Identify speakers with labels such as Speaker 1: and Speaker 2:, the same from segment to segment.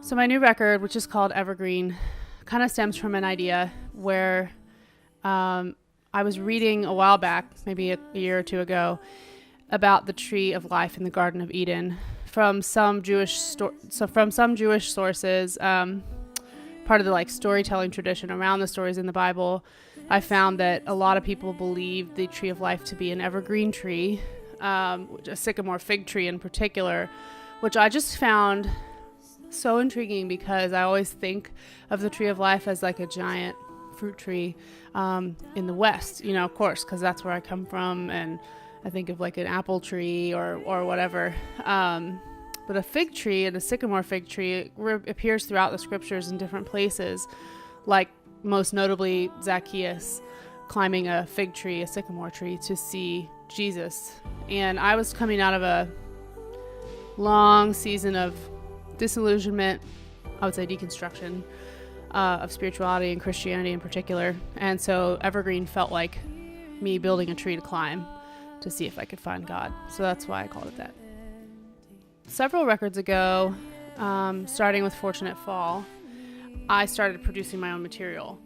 Speaker 1: So my new record, which is called Evergreen, kind of stems from an idea where I was reading a while back, maybe a year or two ago, about the tree of life in the Garden of Eden from some Jewish sources, part of the storytelling tradition around the stories in the Bible. I found that a lot of people believe the tree of life to be an evergreen tree, a sycamore fig tree in particular, which I just found so intriguing because I always think of the tree of life as like a giant fruit tree in the West, of course, because that's where I come from, and I think of like an apple tree or whatever. But a fig tree and a sycamore fig tree appears throughout the scriptures in different places, like most notably Zacchaeus climbing a fig tree, a sycamore tree, to see Jesus. And I was coming out of a long season of disillusionment, I would say deconstruction, of spirituality and Christianity in particular. And so Evergreen felt like me building a tree to climb to see if I could find God. So that's why I called it that. Several records ago, starting with Fortunate Fall, I started producing my own material.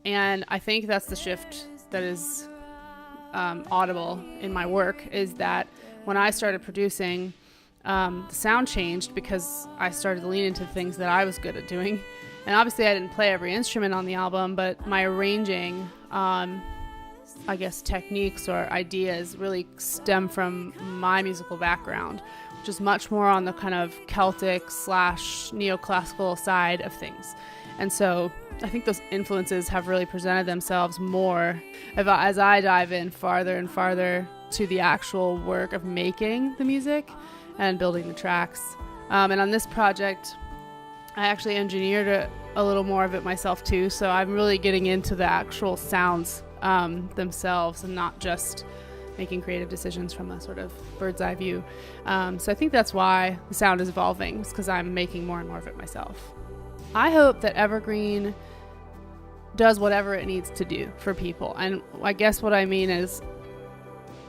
Speaker 1: And I think that's the shift that is audible in my work, is that when I started producing, the sound changed because I started to lean into things that I was good at doing. And obviously I didn't play every instrument on the album, but my arranging, techniques or ideas really stem from my musical background, which is much more on the kind of Celtic / neoclassical side of things. And so I think those influences have really presented themselves more as I dive in farther and farther to the actual work of making the music and building the tracks. And on this project, I actually engineered a little more of it myself too. So I'm really getting into the actual sounds themselves and not just making creative decisions from a sort of bird's eye view. So I think that's why the sound is evolving, because I'm making more and more of it myself. I hope that Evergreen does whatever it needs to do for people. And I guess what I mean is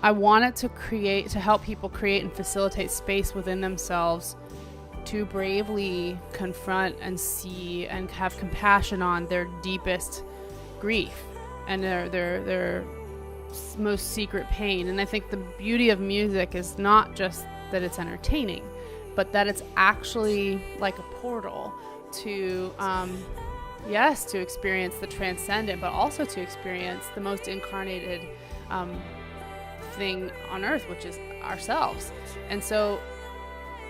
Speaker 1: I want it to help people create and facilitate space within themselves to bravely confront and see and have compassion on their deepest grief and their most secret pain. And I think the beauty of music is not just that it's entertaining, but that it's actually like a portal to to experience the transcendent, but also to experience the most incarnated thing on earth, which is ourselves. And so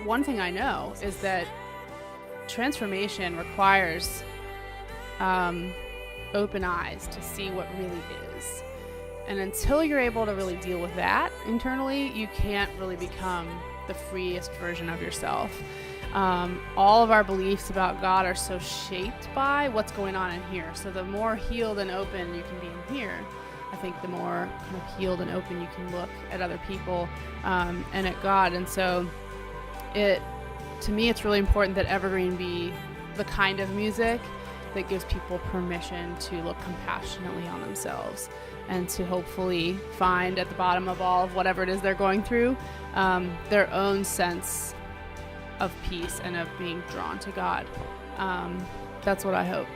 Speaker 1: one thing I know is that transformation requires open eyes to see what really is. And until you're able to really deal with that internally, you can't really become the freest version of yourself. All of our beliefs about God are so shaped by what's going on in here. So the more healed and open you can be in here, I think the more kind of healed and open you can look at other people and at God. And so to me, it's really important that Evergreen be the kind of music that gives people permission to look compassionately on themselves and to hopefully find at the bottom of all of whatever it is they're going through their own sense of peace and of being drawn to God. That's what I hope.